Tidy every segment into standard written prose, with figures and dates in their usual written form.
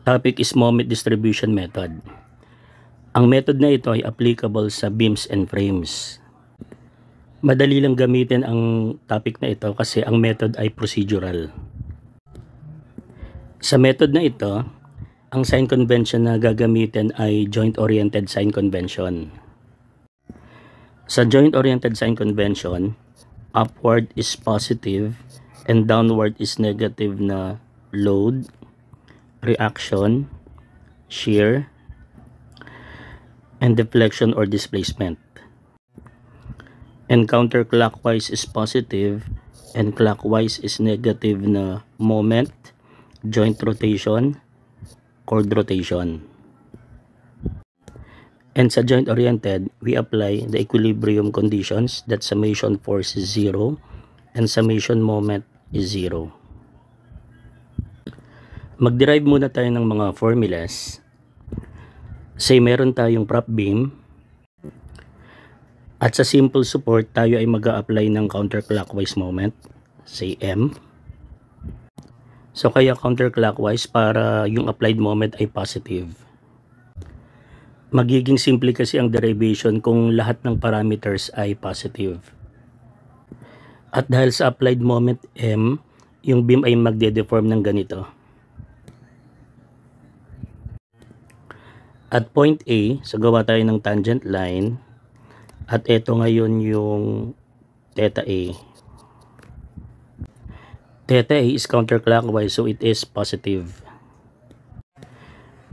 Topic is moment distribution method. Ang method na ito ay applicable sa beams and frames. Madali lang gamitin ang topic na ito kasi ang method ay procedural. Sa method na ito, ang sign convention na gagamitin ay joint-oriented sign convention. Sa joint-oriented sign convention, upward is positive and downward is negative na load, reaction, shear, and deflection or displacement. And counterclockwise is positive and clockwise is negative na moment, joint rotation, chord rotation. And sa joint oriented, we apply the equilibrium conditions that summation force is 0 and summation moment is 0. Mag-derive muna tayo ng mga formulas. Say meron tayong prop beam at sa simple support tayo ay mag-a-apply ng counterclockwise moment, say M. So kaya counterclockwise para yung applied moment ay positive. Magiging simple kasi ang derivation kung lahat ng parameters ay positive. At dahil sa applied moment M, yung beam ay magde-deform ng ganito. At point A, so gawa tayo ng tangent line. At ito ngayon yung theta A. Theta A is counterclockwise, so it is positive.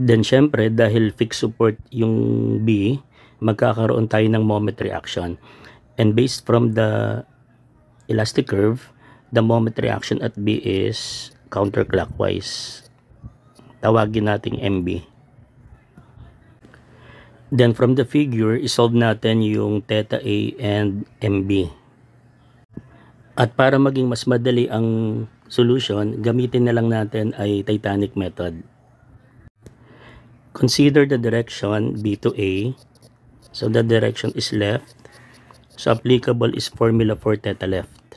Then syempre, dahil fixed support yung B, magkakaroon tayo ng moment reaction. And based from the elastic curve, the moment reaction at B is counterclockwise. Tawagin nating MB. Then from the figure, isolve natin yung theta A and MB. At para maging mas madali ang solution, gamitin na lang natin ay Titanic method. Consider the direction B to A. So the direction is left. So applicable is formula for theta left.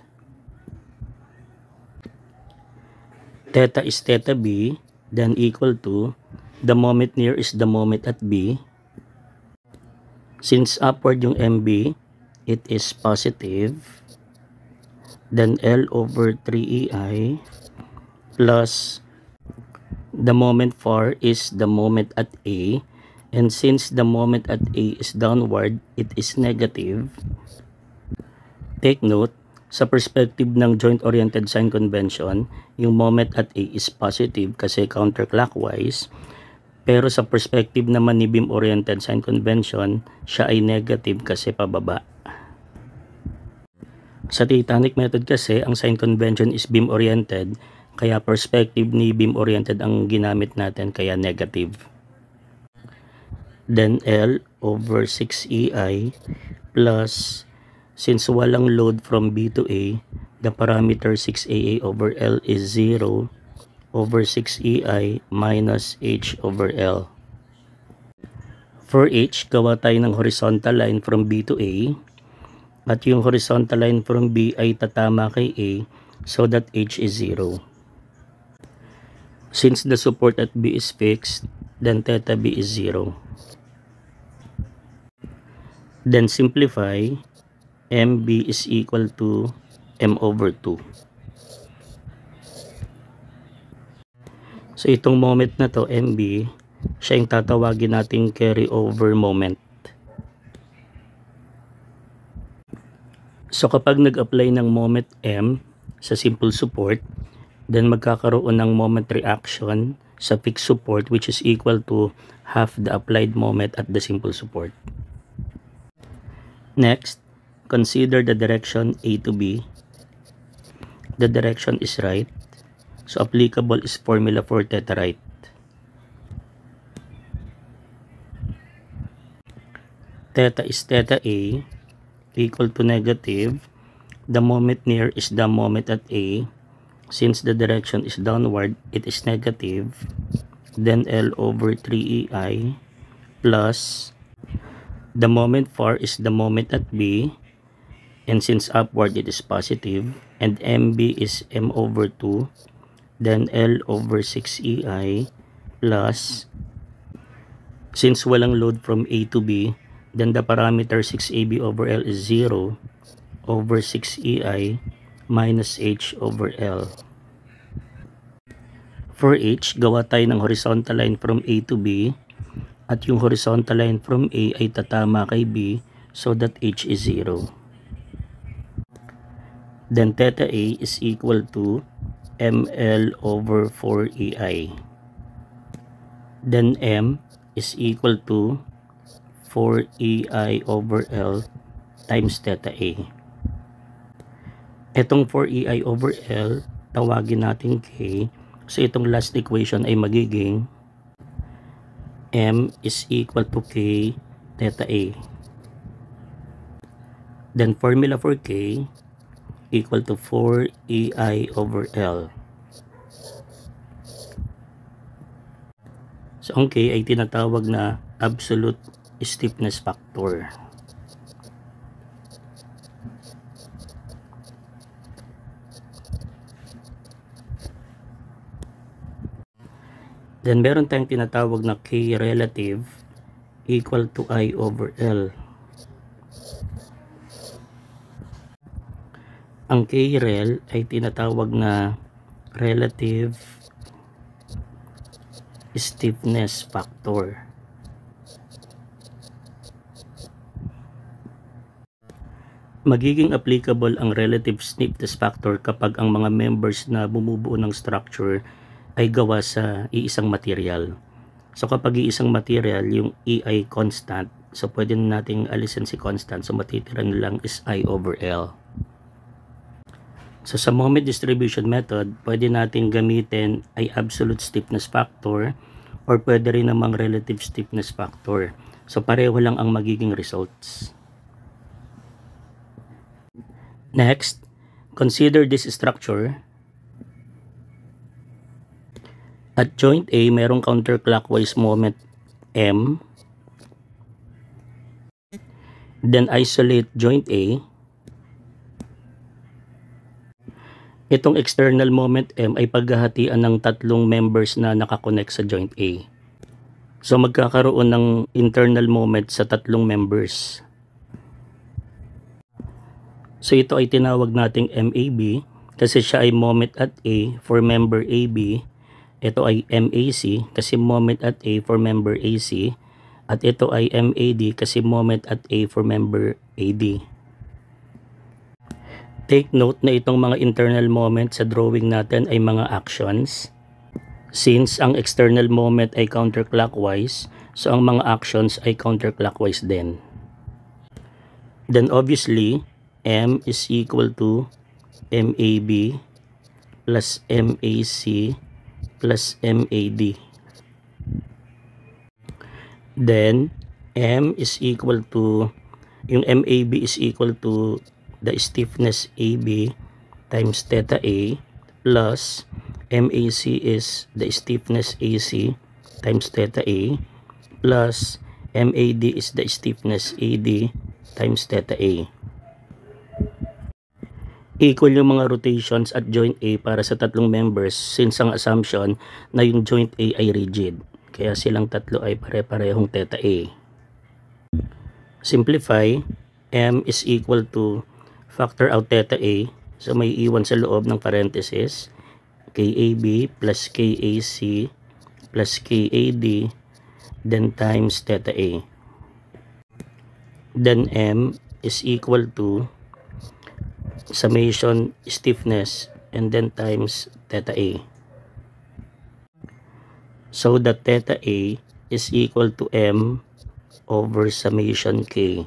Theta is theta B, then equal to the moment near is the moment at B. Since upward yung MB, it is positive. Then L over 3EI plus the moment far is the moment at A. And since the moment at A is downward, it is negative. Take note, sa perspective ng joint-oriented sign convention, yung moment at A is positive kasi counterclockwise. Pero sa perspective naman ni beam-oriented sign convention, siya ay negative kasi pababa. Sa Titanic method kasi, ang sign convention is beam-oriented, kaya perspective ni beam-oriented ang ginamit natin, kaya negative. Then L over 6EI plus, since walang load from B to A, the parameter 6AA over L is 0 over 6EI minus H over L. For H, gawa tayo ng horizontal line from B to A. At yung horizontal line from B ay tatama kay A so that H is 0. Since the support at B is fixed, then theta B is 0. Then simplify, MB is equal to M over 2. So itong moment na to, MB, siya yung tatawagin nating carry over moment. So kapag nag-apply ng moment M sa simple support, then magkakaroon ng moment reaction sa fixed support which is equal to half the applied moment at the simple support. Next, consider the direction A to B. The direction is right. So applicable is formula for theta right. Theta is theta A equal to negative. The moment near is the moment at A. Since the direction is downward, it is negative. Then L over 3EI plus the moment far is the moment at B. And since upward it is positive, and MB is M over 2, then L over 6EI plus, since walang load from A to B, then the parameter 6AB over L is 0 over 6EI minus H over L. For H, gawa tayo ng horizontal line from A to B, at yung horizontal line from A ay tatama kay B so that H is 0. Then theta A is equal to ML over 4EI. Then M is equal to 4EI over L times theta A. Itong 4EI over L, tawagin natin K. So itong last equation ay magiging M is equal to K theta A. Then formula for K equal to 4EI over L. So ang K ay tinatawag na absolute stiffness factor. Then meron tayong tinatawag na K relative equal to I over L. Ang K-rel ay tinatawag na relative stiffness factor. Magiging applicable ang relative stiffness factor kapag ang mga members na bumubuo ng structure ay gawa sa iisang material. So kapag iisang material, yung EI constant, so pwede nating alisin si constant, so matitira na lang is I over L. So sa moment distribution method, pwede natin gamitin ay absolute stiffness factor or pwede rin namang relative stiffness factor. So pareho lang ang magiging results. Next, consider this structure. At joint A, merong counterclockwise moment M. Then isolate joint A. Itong external moment M ay paghahatian ng tatlong members na nakakonect sa joint A. So magkakaroon ng internal moment sa tatlong members. So ito ay tinawag nating MAB kasi siya ay moment at A for member AB. Ito ay MAC kasi moment at A for member AC. At ito ay MAD kasi moment at A for member AD. Take note na itong mga internal moment sa drawing natin ay mga actions. Since ang external moment ay counterclockwise, so ang mga actions ay counterclockwise din. Then obviously, M is equal to MAB plus MAC plus MAD. Then M is equal to, yung MAB is equal to the stiffness AB times theta A plus MAC is the stiffness AC times theta A plus MAD is the stiffness AD times theta A. Equal yung mga rotations at joint A para sa tatlong members since ang assumption na yung joint A ay rigid. Kaya silang tatlo ay pare-parehong theta A. Simplify, M is equal to factor out theta A. So may iwan sa loob ng parenthesis. KAB plus KAC plus KAD then times theta A. Then M is equal to summation stiffness and then times theta A. So that theta A is equal to M over summation K.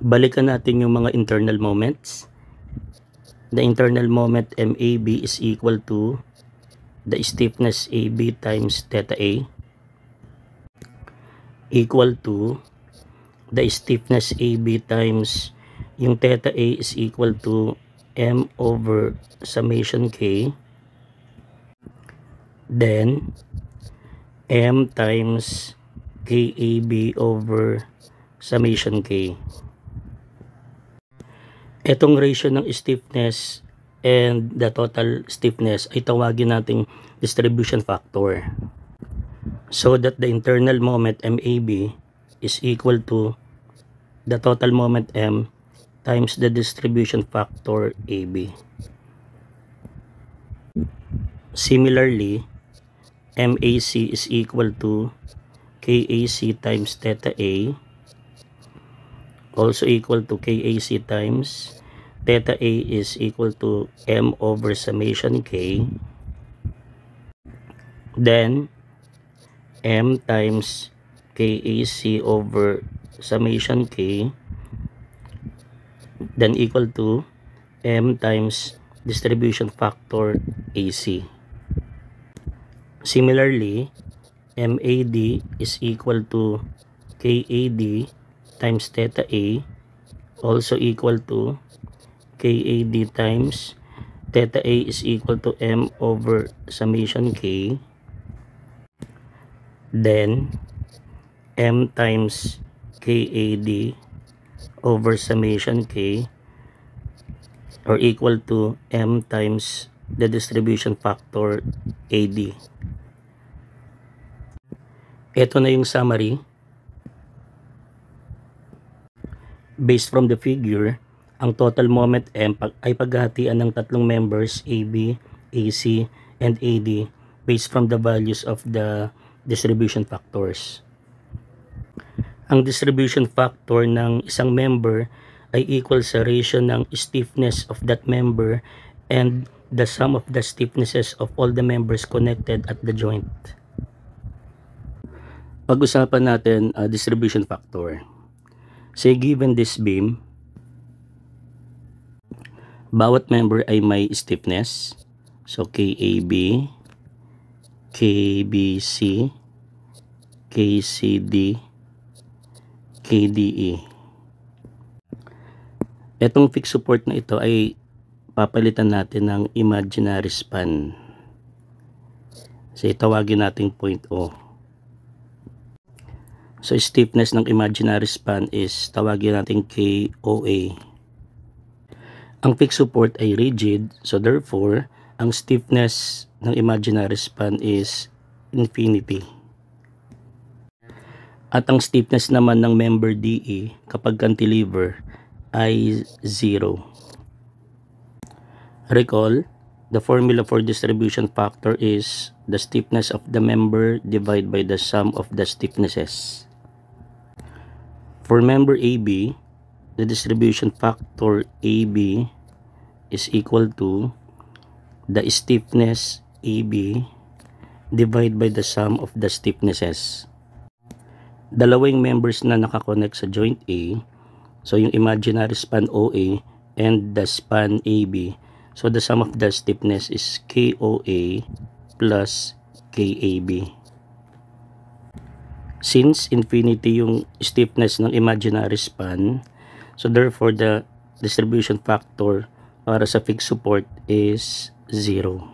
Balikan natin yung mga internal moments. The internal moment MAB is equal to the stiffness AB times theta A equal to the stiffness AB times yung theta A is equal to M over summation K, then M times KAB over summation K. Etong ratio ng stiffness and the total stiffness ay tawagin nating distribution factor. So that the internal moment MAB is equal to the total moment M times the distribution factor AB. Similarly, MAC is equal to KAC times theta A, also equal to KAC times theta A is equal to M over summation K, then M times KAC over summation K, then equal to M times distribution factor AC. Similarly, MAD is equal to KAD times theta A, also equal to KAD times theta A is equal to M over summation K, then M times KAD over summation K, or equal to M times the distribution factor AD. Ito na yung summary. Based from the figure, ang total moment M ay paghahatian ng tatlong members AB, AC, and AD based from the values of the distribution factors. Ang distribution factor ng isang member ay equal sa ratio ng stiffness of that member and the sum of the stiffnesses of all the members connected at the joint. Pag-usapan natin distribution factor. Say given this beam, bawat member ay may stiffness. So KAB, KBC, KCD, KDE. Etong fixed support na ito ay papalitan natin ng imaginary span. So tawagin nating point O. So stiffness ng imaginary span is tawagin natin KOA. Ang fixed support ay rigid, so therefore ang stiffness ng imaginary span is infinity. At ang stiffness naman ng member DE kapag cantilever ay 0. Recall, the formula for distribution factor is the stiffness of the member divided by the sum of the stiffnesses. For member AB, the distribution factor AB is equal to the stiffness AB divided by the sum of the stiffnesses. Dalawang members na nakakonect sa joint A, so yung imaginary span OA and the span AB, so the sum of the stiffness is KOA plus KAB. Since infinity yung stiffness ng imaginary span, so therefore the distribution factor para sa fixed support is 0.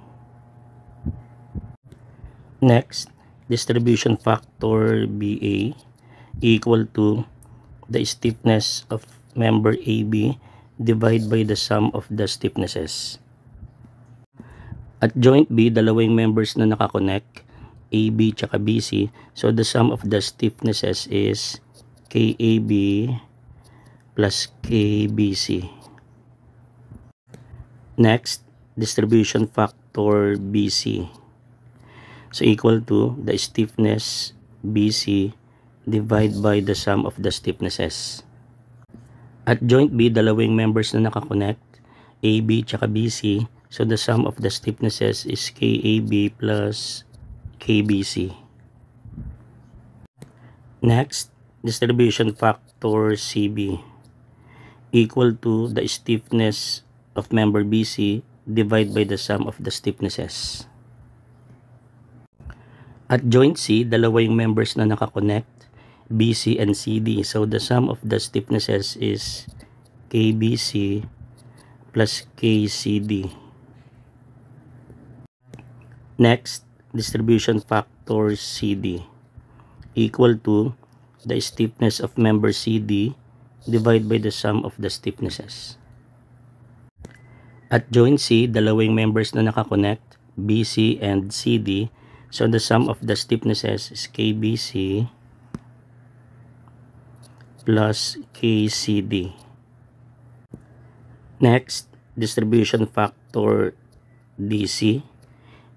Next, distribution factor BA equal to the stiffness of member AB divided by the sum of the stiffnesses. At joint B, dalawang members na nakakonect, AB tsaka BC, so the sum of the stiffnesses is KAB plus KBC. Next, distribution factor BC, so equal to the stiffness BC divided by the sum of the stiffnesses. At joint B, dalawang members na nakakonect, AB tsaka BC, so the sum of the stiffnesses is KAB plus KBC. Next, distribution factor CB equal to the stiffness of member BC divided by the sum of the stiffnesses. At joint C, dalawa yung members na nakakonect, BC and CD, so the sum of the stiffnesses is KBC plus KCD. Next, distribution factor CD equal to the stiffness of member CD divided by the sum of the stiffnesses. At joint C, dalawang members na nakakonect, BC and CD. So the sum of the stiffnesses is KBC plus KCD. Next, distribution factor DC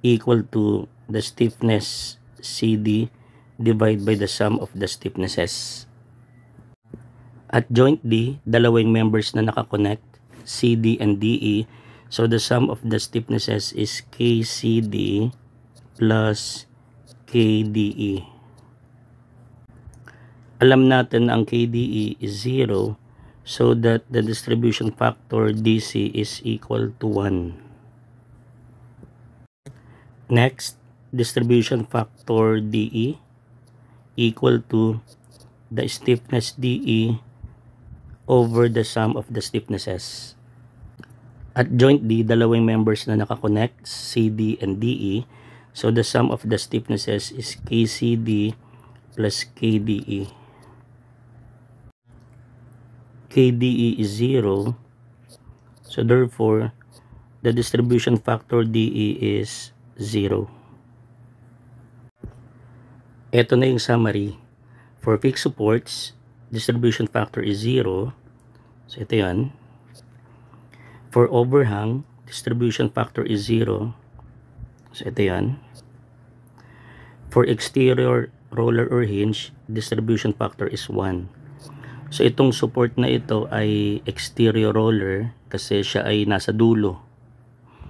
equal to the stiffness CD divided by the sum of the stiffnesses. At joint D, dalawang members na nakakonect, CD and DE. So the sum of the stiffnesses is KCD plus KDE. Alam natin ang KDE is 0, so that the distribution factor DC is equal to 1. Next, distribution factor DE equal to the stiffness DE over the sum of the stiffnesses. At joint D, dalawang members na nakakonect, CD and DE. So the sum of the stiffnesses is KCD plus KDE. KDE is 0. So therefore, the distribution factor DE is 0. Ito na yung summary. For fixed supports, distribution factor is 0. So ito yan. For overhang, distribution factor is 0. So ito yan. For exterior roller or hinge, distribution factor is 1. So itong support na ito ay exterior roller kasi siya ay nasa dulo.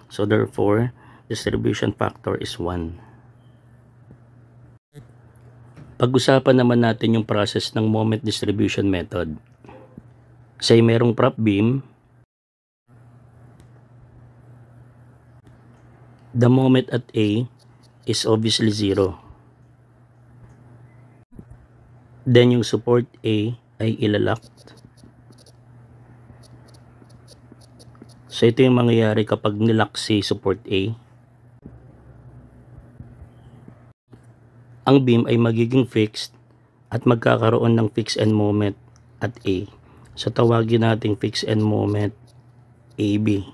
So therefore, distribution factor is 1. Pag-usapan naman natin yung process ng moment distribution method. Say merong prop beam, the moment at A is obviously 0. Then yung support A ay ilalock. So ito yung mangyayari kapag nilock si support A. Ang beam ay magiging fixed at magkakaroon ng fixed end moment at A. So tawagin natin fixed end moment AB.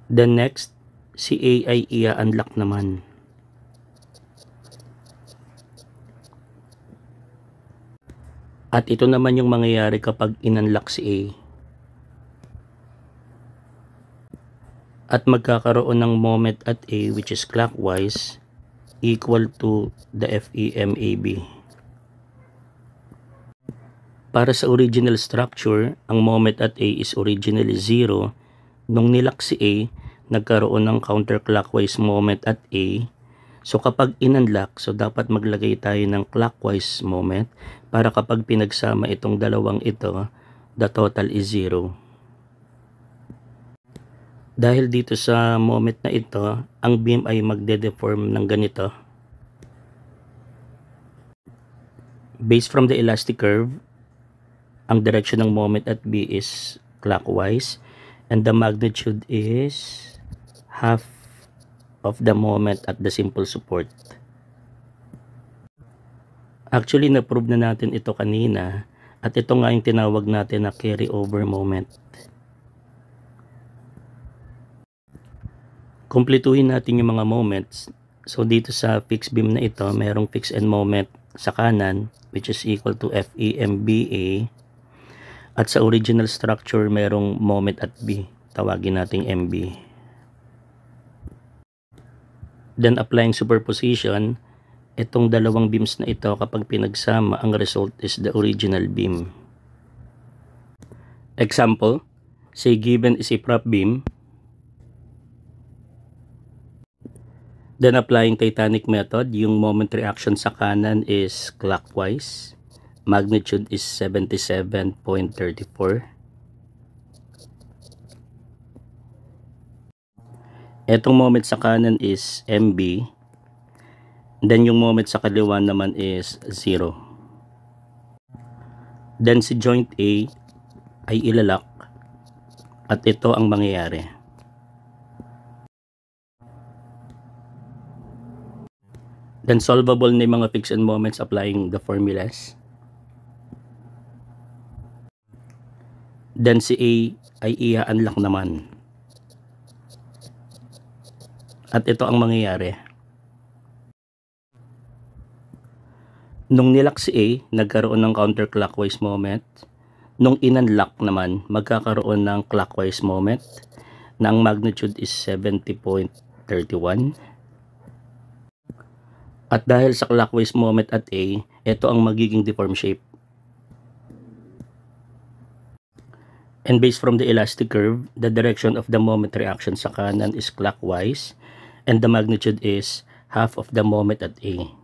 Then next, si A ay i-unlock naman. At ito naman yung mangyayari kapag in-unlock si A. At magkakaroon ng moment at A which is clockwise equal to the FEMAB. Para sa original structure, ang moment at A is originally 0. Nung nilock si A, nagkaroon ng counterclockwise moment at A. So kapag in-unlock, so dapat maglagay tayo ng clockwise moment para kapag pinagsama itong dalawang ito, the total is 0. Dahil dito sa moment na ito, ang beam ay magde-deform ng ganito. Based from the elastic curve, ang direction ng moment at B is clockwise and the magnitude is half of the moment at the simple support. Actually, na-prove na natin ito kanina at ito nga yung tinawag natin na carryover moment. Kumpletuhin natin yung mga moments. So dito sa fixed beam na ito, mayroong fixed end moment sa kanan which is equal to FEMBA. At sa original structure, mayroong moment at B. Tawagin nating MB. Then applying superposition, itong dalawang beams na ito kapag pinagsama, ang result is the original beam. Example, say given is a prop beam. Then applying Titanic method, yung moment reaction sa kanan is clockwise. Magnitude is 77.34. Etong moment sa kanan is MB. Then yung moment sa kaliwa naman is 0. Then si joint A ay ilalock. At ito ang mangyayari. Then solvable na yung mga fixed end moments applying the formulas. Then si A ay i-unlock naman. At ito ang mangyayari. Nung nilock si A, nagkaroon ng counterclockwise moment. Nung in-unlock naman, magkakaroon ng clockwise moment na ang magnitude is 70.31. At dahil sa clockwise moment at A, ito ang magiging deform shape. And based from the elastic curve, the direction of the moment reaction sa kanan is clockwise and the magnitude is half of the moment at A,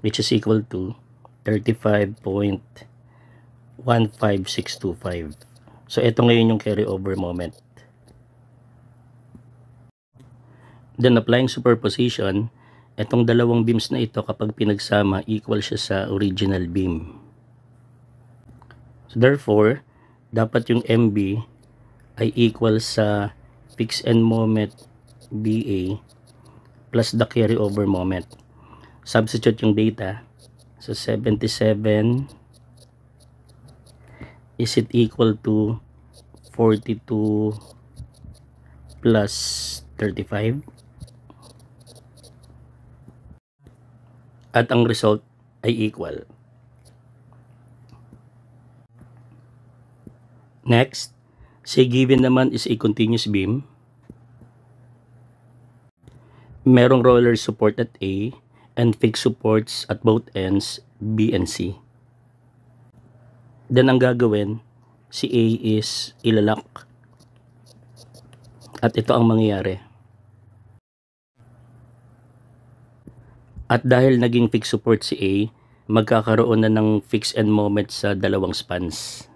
which is equal to 35.15625. So ito ngayon yung carryover moment. Then applying superposition, itong dalawang beams na ito kapag pinagsama equal siya sa original beam. So therefore, dapat yung MB ay equal sa fixed end moment BA plus the carryover moment. Substitute yung data. So 77 is it equal to 42 plus 35. At ang result ay equal. Next, say given naman is a continuous beam. Merong roller support at A and fixed supports at both ends B and C. Then ang gagawin, si A is ilalock. At ito ang mangyayari. At dahil naging fixed support si A, magkakaroon na ng fixed end moment sa dalawang spans.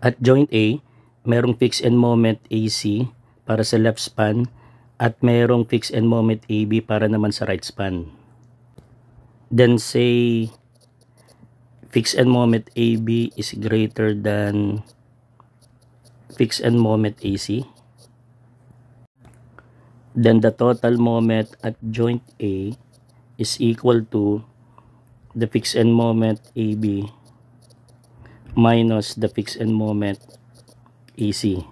At joint A, merong fixed end moment AC para sa left span at merong fixed end moment AB para naman sa right span. Then say fixed end moment AB is greater than fixed end moment AC. Then the total moment at joint A is equal to the fixed end moment AB minus the fixed end moment AC.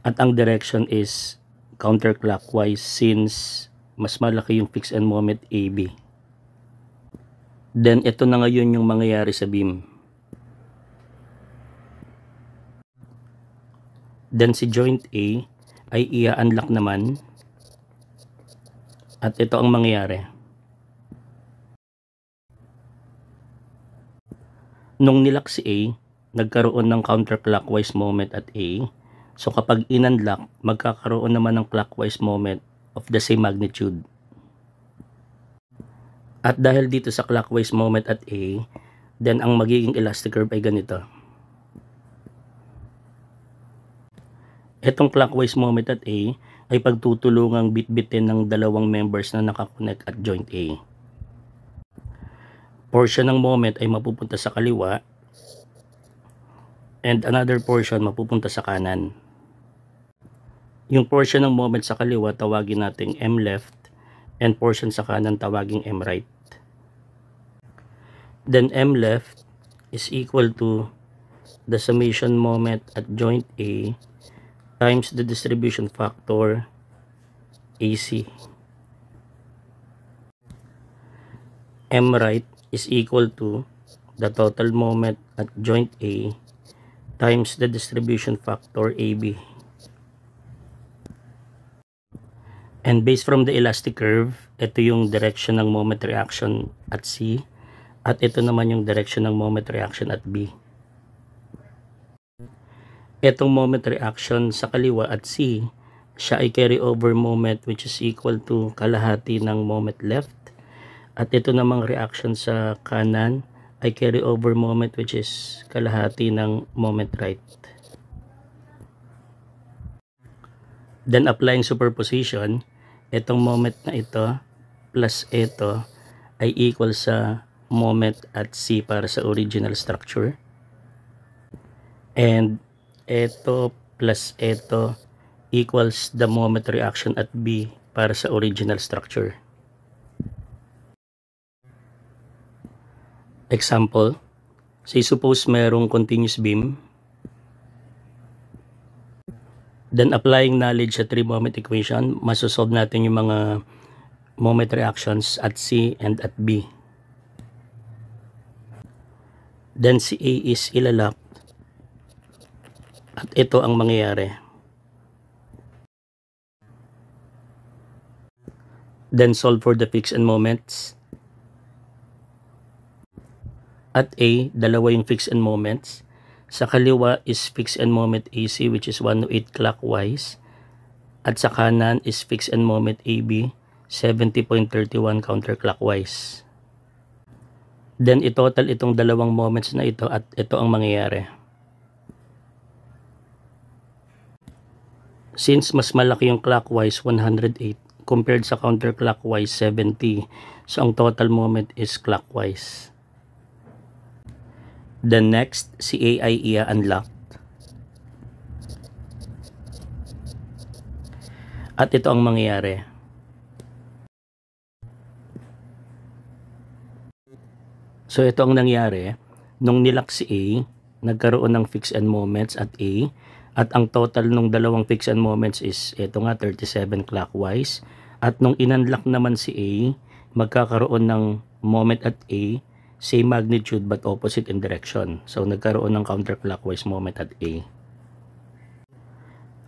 At ang direction is counterclockwise since mas malaki yung fixed end moment AB. Then ito na ngayon yung mangyayari sa beam. Then si joint A ay i-unlock naman. At ito ang mangyayari. Nung nilock si A, nagkaroon ng counterclockwise moment at A. So kapag in-unlock, magkakaroon naman ng clockwise moment of the same magnitude. At dahil dito sa clockwise moment at A, then ang magiging elastic curve ay ganito. Itong clockwise moment at A ay pagtutulungang bit-bitin ng dalawang members na nakakonect at joint A. Portion ng moment ay mapupunta sa kaliwa and another portion mapupunta sa kanan. Yung portion ng moment sa kaliwa tawagin nating M left and portion sa kanan tawagin M right. Then M left is equal to the summation moment at joint A times the distribution factor AC. M right is equal to the total moment at joint A times the distribution factor AB. And based from the elastic curve, ito yung direction ng moment reaction at C at ito naman yung direction ng moment reaction at B. Itong moment reaction sa kaliwa at C, siya ay carry over moment which is equal to kalahati ng moment left. At ito namang reaction sa kanan ay carry over moment which is kalahati ng moment right. Then applying superposition, itong moment na ito plus ito ay equal sa moment at C para sa original structure. And ito plus ito equals the moment reaction at B para sa original structure. Example, Say suppose merong continuous beam, then applying knowledge sa 3-moment equation, masosolve natin yung mga moment reactions at C and at B. Then si A is ilalak at ito ang mangyayari. Then solve for the fixed end moments. At A, dalawa yung fixed end moments. Sa kaliwa is fixed end moment AC which is 108 clockwise. At sa kanan is fixed end moment AB 70.31 counterclockwise. Then itotal itong dalawang moments na ito at ito ang mangyayari. Since mas malaki yung clockwise 108 compared sa counterclockwise 70, so ang total moment is clockwise. Then next, si A ay i-unlock. At ito ang mangyayari. So ito ang nangyari, nung nilock si A, nagkaroon ng fixed end moments at A, at ang total ng dalawang fixed end moments is ito nga 37 clockwise, at nung in-unlock naman si A, magkakaroon ng moment at A, same magnitude but opposite in direction. So nagkaroon ng counterclockwise moment at A.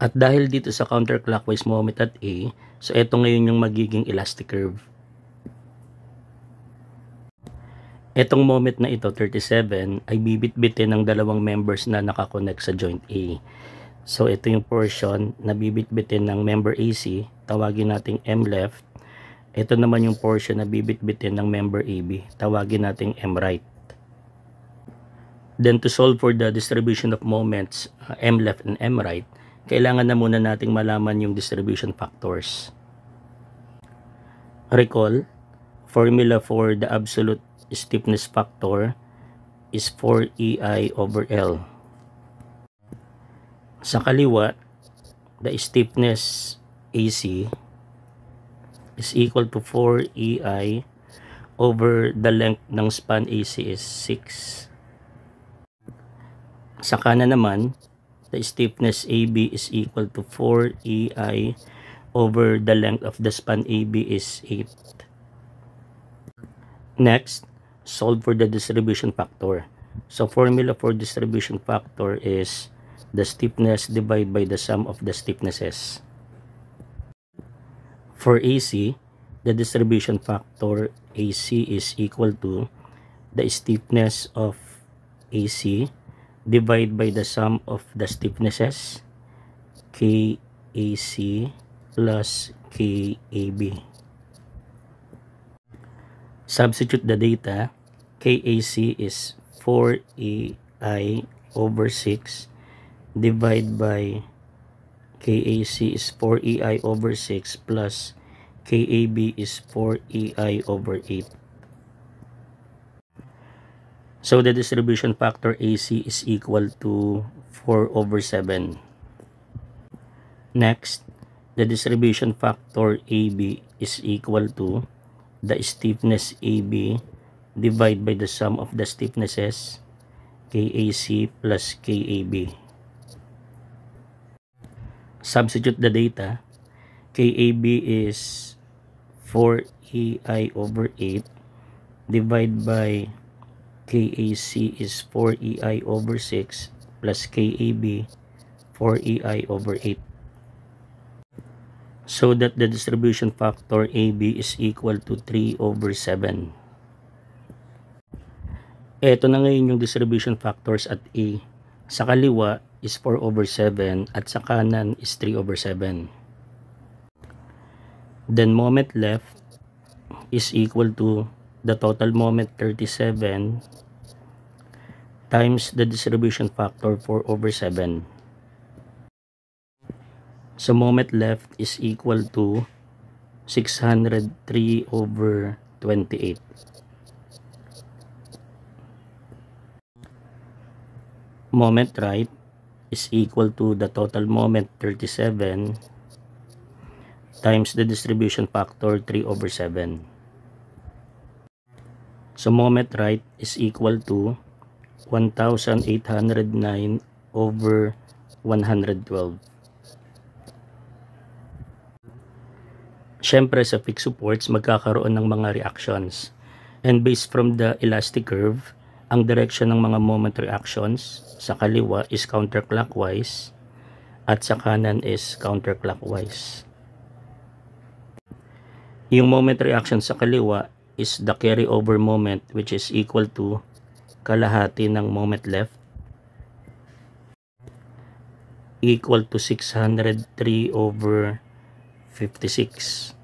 At dahil dito sa counterclockwise moment at A, so ito ngayon yung magiging elastic curve. Etong moment na ito, 37, ay bibit-bitin ng dalawang members na nakakonect sa joint A. So ito yung portion na bibit-bitin ng member AC, tawagin nating M left. Ito naman yung portion na bibit-bitin ng member AB, tawagin nating M right. Then to solve for the distribution of moments, M left and M right, kailangan na muna nating malaman yung distribution factors. Recall, formula for the absolute stiffness factor is 4EI over L. Sa kaliwa, the stiffness AC is equal to 4EI over the length ng span AC is 6. Sa kanan naman, the stiffness AB is equal to 4EI over the length of the span AB is 8. Next, solve for the distribution factor. So formula for distribution factor is the stiffness divided by the sum of the stiffnesses. For AC, the distribution factor AC is equal to the stiffness of AC divided by the sum of the stiffnesses, KAC plus KAB. Substitute the data. KAC is 4EI over 6 divided by KAC is 4EI over 6 plus KAB is 4EI over 8. So the distribution factor AC is equal to 4 over 7. Next, the distribution factor AB is equal to the stiffness AB divided by the sum of the stiffnesses, KAC plus KAB. Substitute the data. KAB is 4EI over 8 divided by KAC is 4EI over 6 plus KAB 4EI over 8. So that the distribution factor AB is equal to 3 over 7. Ito na ngayon yung distribution factors at A. Sa kaliwa is 4 over 7 at sa kanan is 3 over 7. Then moment left is equal to the total moment 37 times the distribution factor 4 over 7. So moment left is equal to 603 over 28. Moment right is equal to the total moment 37 times the distribution factor 3 over 7. So moment right is equal to 1,809 over 112. Siyempre sa fixed supports magkakaroon ng mga reactions. And based from the elastic curve, ang direction ng mga moment reactions sa kaliwa is counterclockwise at sa kanan is counterclockwise. Yung moment reaction sa kaliwa is the carryover moment, which is equal to kalahati ng moment left, equal to 603 over 56.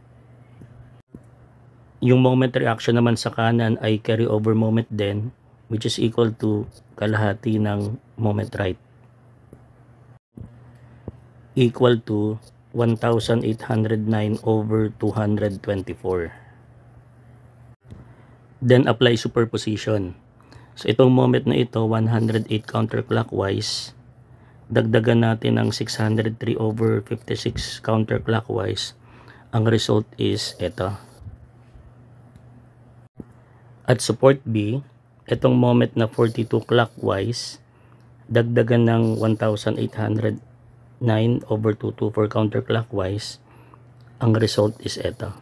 Yung moment reaction naman sa kanan ay carryover moment din, which is equal to kalahati ng moment right, equal to 1,809 over 224. Then apply superposition. So itong moment na ito, 108 counterclockwise, dagdagan natin ng 603 over 56 counterclockwise, ang result is ito. At support B, itong moment na 42 clockwise, dagdagan ng 1,809 over 224 counterclockwise, ang result is ito.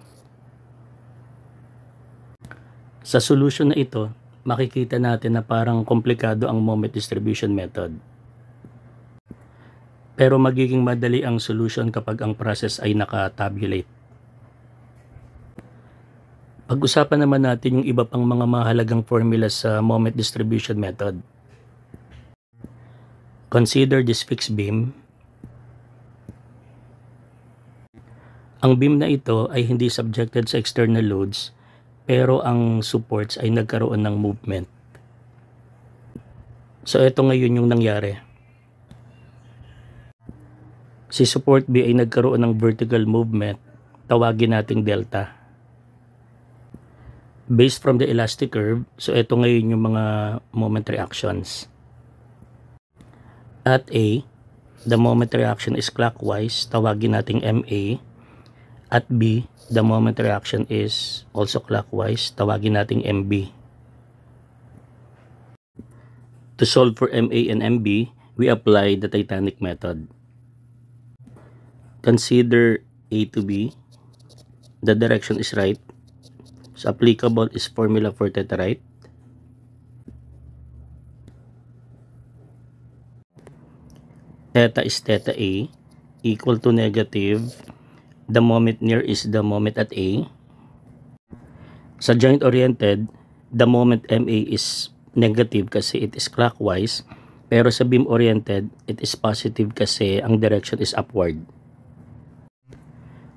Sa solution na ito, makikita natin na parang komplikado ang moment distribution method. Pero magiging madali ang solution kapag ang process ay naka-tabulate. Pag-usapan naman natin yung iba pang mga mahalagang formula sa moment distribution method. Consider this fixed beam. Ang beam na ito ay hindi subjected sa external loads, pero ang supports ay nagkaroon ng movement. So ito ngayon yung nangyari. Si support B ay nagkaroon ng vertical movement, tawagin nating delta. Based from the elastic curve, so ito ngayon yung mga moment reactions. At A, the moment reaction is clockwise, tawagin nating MA. At B, the moment reaction is also clockwise, tawagin nating MB. To solve for MA and MB, we apply the Titanic method. Consider A to B. The direction is right. So applicable is formula for theta right. Theta is theta A equal to negative. The moment near is the moment at A. Sa joint oriented, the moment MA is negative kasi it is clockwise. Pero sa beam oriented, it is positive kasi ang direction is upward.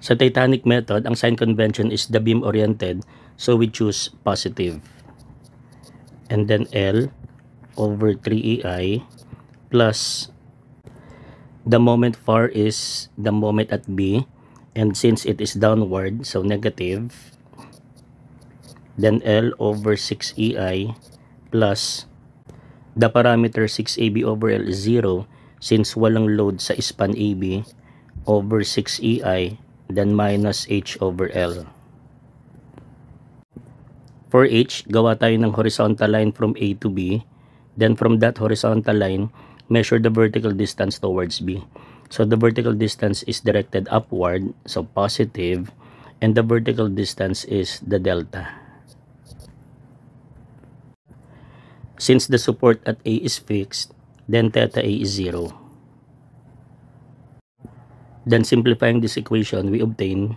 Sa Titanic method, ang sign convention is the beam oriented, so we choose positive. And then L over 3EI plus the moment far is the moment at B, and since it is downward, so negative. Then L over 6EI plus the parameter 6AB over L is 0 since walang load sa span AB over 6EI, then minus H over L. For H, gawa tayo ng horizontal line from A to B. Then from that horizontal line, measure the vertical distance towards B. So the vertical distance is directed upward, so positive, and the vertical distance is the delta. Since the support at A is fixed, then theta A is 0. Then simplifying this equation, we obtain,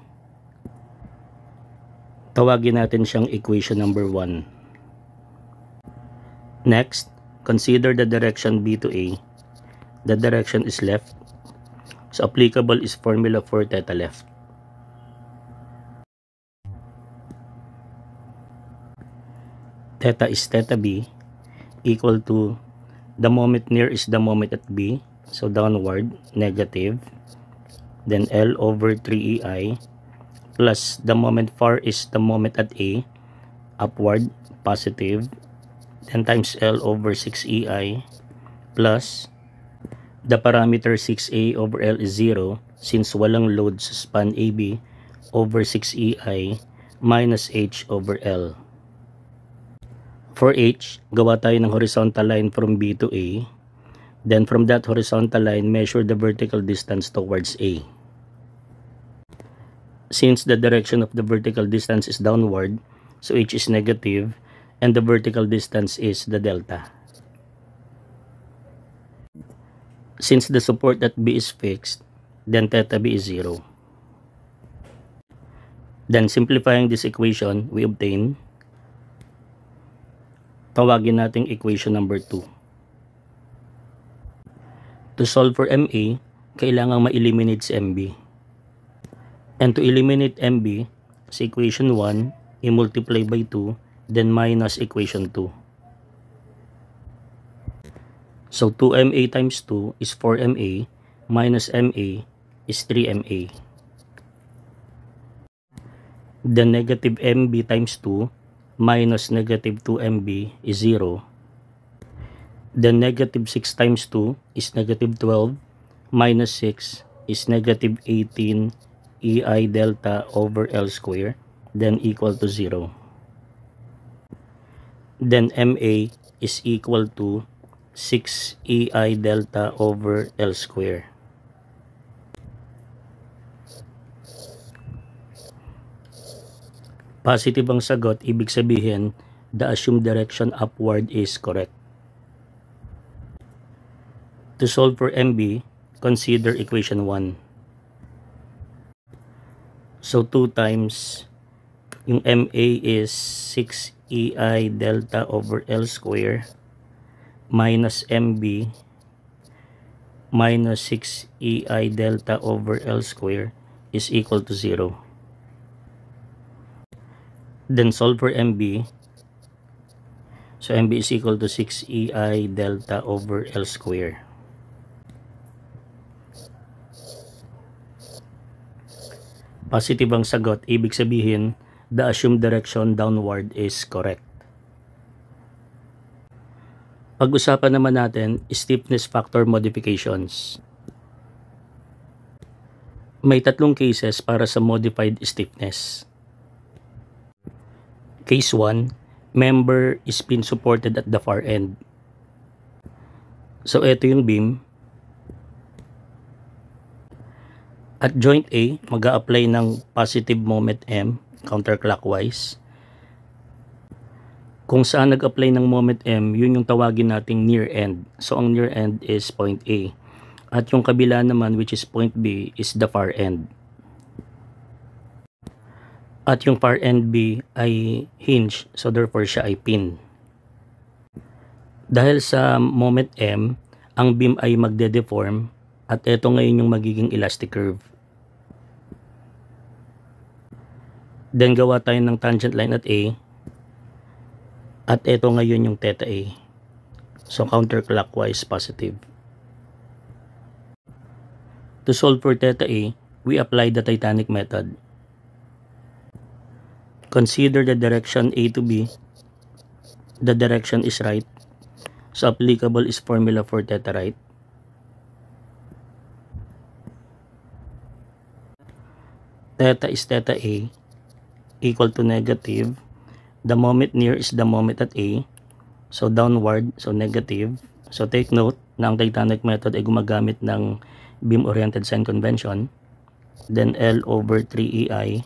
tawagin natin siyang equation number 1. Next, consider the direction B to A. The direction is left, so applicable is formula for theta left. Theta is theta B equal to the moment near is the moment at B, so downward, negative. Then L over 3EI plus the moment far is the moment at A, upward, positive. Then times L over 6EI plus the parameter 6A over L is 0 since walang load sa span AB over 6EI minus H over L. For H, gawa tayo ng horizontal line from B to A. Then from that horizontal line, measure the vertical distance towards A. Since the direction of the vertical distance is downward, so H is negative, and the vertical distance is the delta. Since the support at B is fixed, then theta B is 0. Then simplifying this equation, we obtain, tawagin nating equation number 2. To solve for MA, kailangang ma-eliminate si MB. And to eliminate MB, sa equation 1, i-multiply by 2, then minus equation 2. So 2MA times 2 is 4MA, minus MA is 3MA. Then negative MB times 2 minus negative 2MB is 0. Then negative 6 times 2 is negative 12, minus 6 is negative 18 EI delta over L square, then equal to 0. Then MA is equal to 6 EI delta over L square. Positive ang sagot, ibig sabihin, the assumed direction upward is correct. To solve for MB, consider equation 1. So 2 times, yung MA is 6 EI delta over L square minus MB minus 6 EI delta over L square is equal to 0. Then solve for MB. So MB is equal to 6 EI delta over L square. Positive ang sagot, ibig sabihin, the assumed direction downward is correct. Pag-usapan naman natin, stiffness factor modifications. May 3 cases para sa modified stiffness. Case 1, member is being supported at the far end. So ito yung beam. At joint A, mag-a-apply ng positive moment M counterclockwise. Kung saan nag-apply ng moment M, yun yung tawagin nating near end. So ang near end is point A. At yung kabila naman, which is point B, is the far end. At yung far end B ay hinge, so therefore siya ay pin. Dahil sa moment M, ang beam ay magde-deform at ito ngayon yung magiging elastic curve. Then gawa tayo ng tangent line at A. At ito ngayon yung theta A. So counterclockwise positive. To solve for theta A, we apply the Titanic method. Consider the direction A to B. The direction is right. So applicable is formula for theta right. Theta is theta A equal to negative. The moment near is the moment at A. So downward, so negative. So take note na ang Titanic method ay gumagamit ng beam-oriented sign convention. Then L over 3EI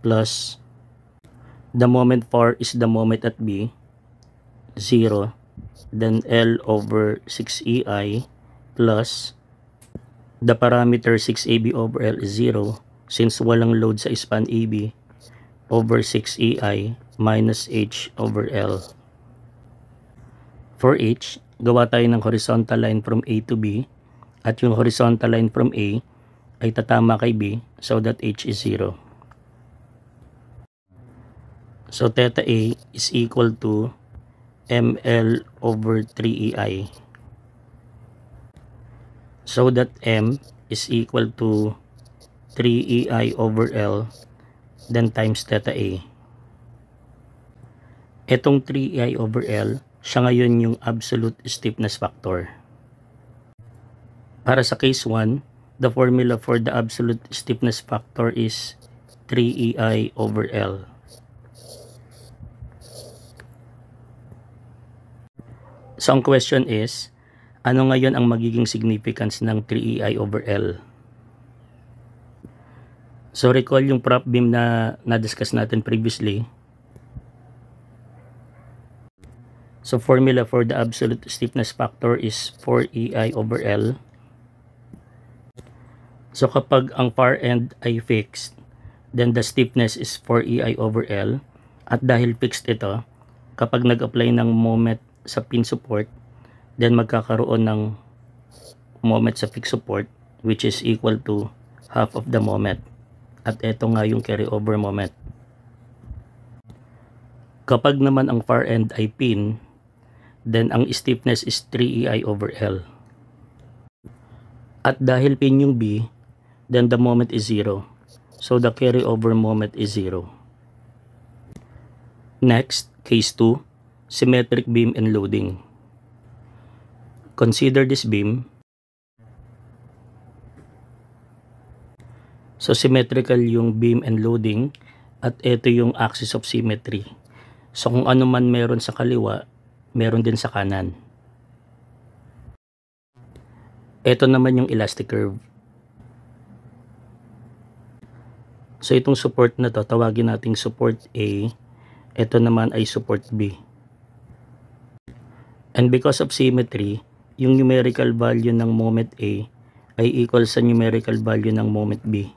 plus the moment far is the moment at B, 0. Then L over 6EI plus the parameter 6AB over L is 0 since walang load sa span AB over 6EI minus H over L. For H, gawa tayo ng horizontal line from A to B at yung horizontal line from A ay tatama kay B so that H is 0. So theta A is equal to ML over 3EI. So that M is equal to 3EI over L then times theta A. Etong 3EI over L, siya ngayon yung absolute stiffness factor. Para sa case 1, the formula for the absolute stiffness factor is 3EI over L. So ang question is, ano ngayon ang magiging significance ng 3EI over L? So recall yung prop beam na na-discuss natin previously. So formula for the absolute stiffness factor is 4EI over L. So kapag ang far end ay fixed, then the stiffness is 4EI over L. At dahil fixed ito, kapag nag-apply ng moment sa pin support, then magkakaroon ng moment sa fixed support which is equal to half of the moment. At ito nga yung carryover moment. Kapag naman ang far end ay pin, then ang stiffness is 3EI over L. At dahil pin yung B, then the moment is 0. So the carryover moment is 0. Next, case 2, symmetric beam and loading. Consider this beam. So symmetrical yung beam and loading at ito yung axis of symmetry. So kung ano man meron sa kaliwa, meron din sa kanan. Ito naman yung elastic curve. So itong support na to, tawagin nating support A. Ito naman ay support B. And because of symmetry, yung numerical value ng moment A ay equal sa numerical value ng moment B.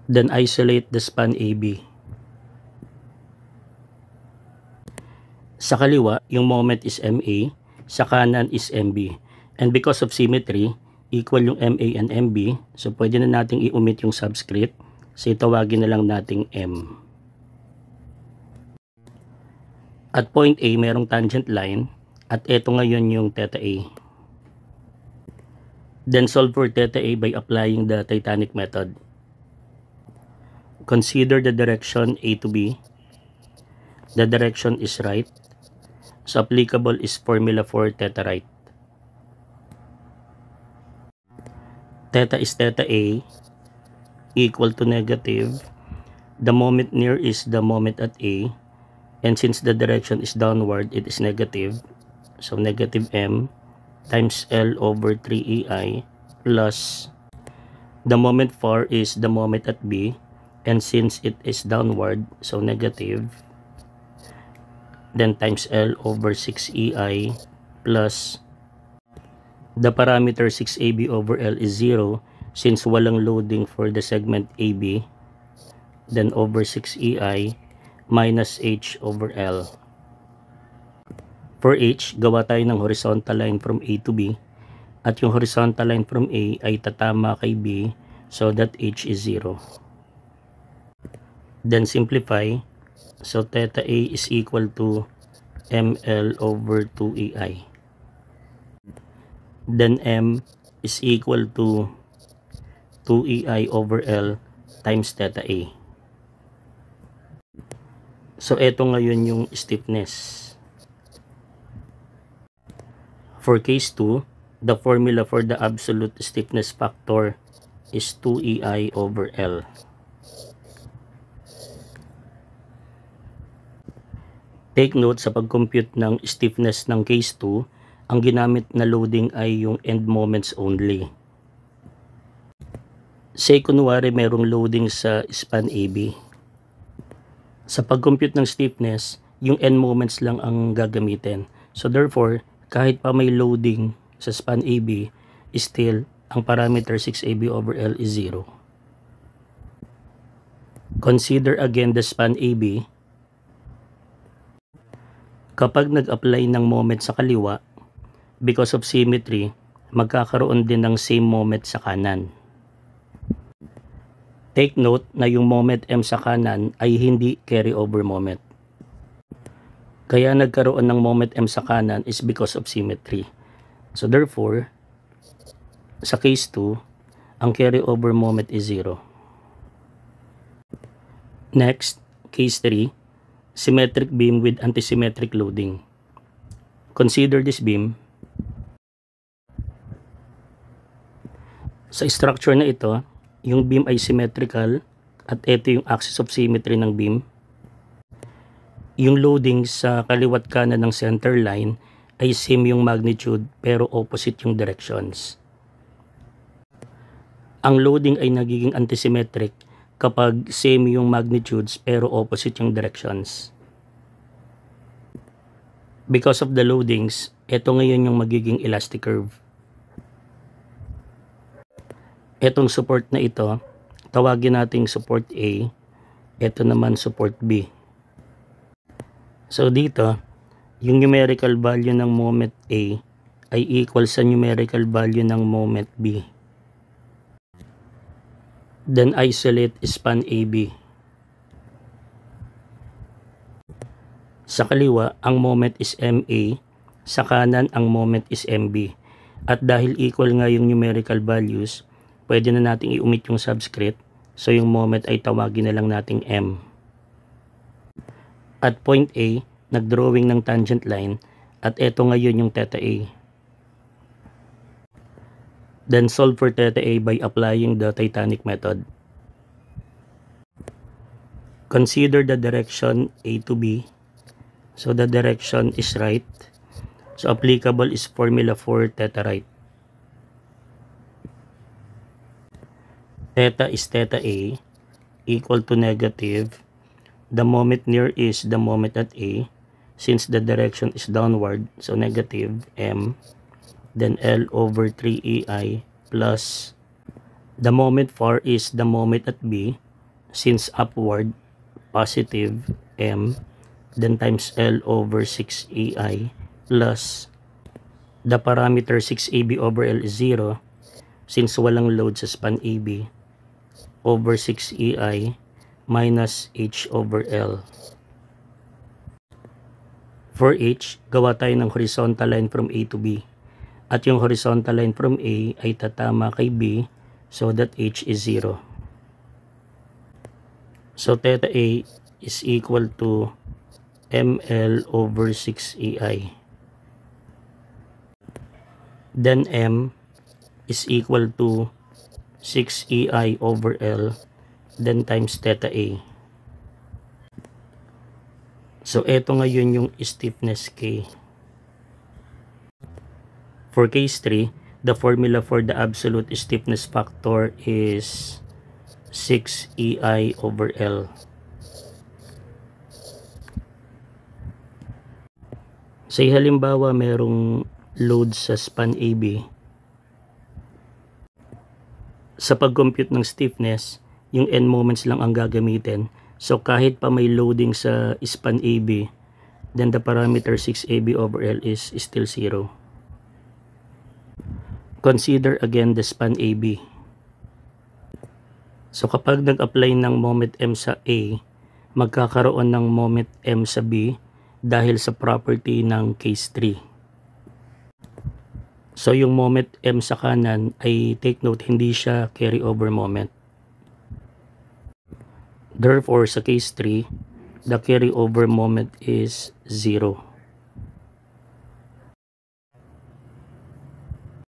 Then isolate the span AB. Sa kaliwa, yung moment is MA, sa kanan is MB. And because of symmetry, equal yung MA and MB, so pwede na nating i-omit yung subscript, so itawagin na lang nating M. At point A, merong tangent line, at ito ngayon yung theta A. Then solve for theta A by applying the Titanic method. Consider the direction A to B. The direction is right. So applicable is formula for theta right. Theta is theta A equal to negative. The moment near is the moment at A. And since the direction is downward, it is negative. So negative M times L over 3EI plus the moment far is the moment at B. And since it is downward, so negative, then times L over 6EI plus the parameter 6AB over L is 0 since walang loading for the segment AB, then over 6EI minus H over L. For H, gawa tayo ng horizontal line from A to B at yung horizontal line from A ay tatama kay B so that H is 0. Then simplify, so theta A is equal to ML over 2EI. Then M is equal to 2EI over L times theta A. So eto ngayon yung stiffness. For case 2, the formula for the absolute stiffness factor is 2EI over L. Take note sa pag-compute ng stiffness ng case 2, ang ginamit na loading ay yung end moments only. Say kunwari merong loading sa span AB. Sa pag-compute ng stiffness, yung end moments lang ang gagamitin. So therefore, kahit pa may loading sa span AB, still, ang parameter 6AB over L is 0. Consider again the span AB. Kapag nag-apply ng moment sa kaliwa, because of symmetry, magkakaroon din ng same moment sa kanan. Take note na yung moment M sa kanan ay hindi carryover moment. Kaya nagkaroon ng moment M sa kanan is because of symmetry. So therefore, sa case 2, ang carryover moment is 0. Next, case 3, symmetric beam with antisymmetric loading. Consider this beam. Sa structure na ito, yung beam ay symmetrical at ito yung axis of symmetry ng beam. yung loading sa kaliwat kanan ng center line ay same yung magnitude pero opposite yung directions. Ang loading ay nagiging antisymmetric kapag same yung magnitudes pero opposite yung directions. Because of the loadings, ito ngayon yung magiging elastic curve. Etong support na ito, tawagin nating support A, ito naman support B. So dito, yung numerical value ng moment A ay equal sa numerical value ng moment B. Then isolate span AB. Sa kaliwa, ang moment is MA, sa kanan ang moment is MB. At dahil equal nga yung numerical values, pwede na nating i-omit yung subscript, so yung moment ay tawagin na lang nating M. At point A, nagdrawing ng tangent line, at eto ngayon yung theta A. Then solve for theta A by applying the Titanic method. Consider the direction A to B. So the direction is right. So applicable is formula for theta right. Theta is theta A equal to negative. The moment near is the moment at A. Since the direction is downward, so negative M. Then L over 3EI plus the moment far is the moment at B. Since upward, positive M. Then times L over 6EI plus the parameter 6AB over L is 0 since walang load sa span AB over 6EI minus H over L. For H, gawa tayo ng horizontal line from A to B. At yung horizontal line from A ay tatama kay B so that H is 0. So theta A is equal to ML over 6EI. Then M is equal to 6EI over L, then times theta A. So eto ngayon yung stiffness K. For case 3, the formula for the absolute stiffness factor is 6EI over L. Say halimbawa merong load sa span AB. Sa pag-compute ng stiffness, yung end moments lang ang gagamitin. So kahit pa may loading sa span AB, then the parameter 6AB over L is still 0. Consider again the span AB. So kapag nag-apply ng moment M sa A, magkakaroon ng moment M sa B dahil sa property ng case 3. So yung moment M sa kanan ay take note hindi siya carry over moment. Therefore sa case 3, the carry over moment is 0.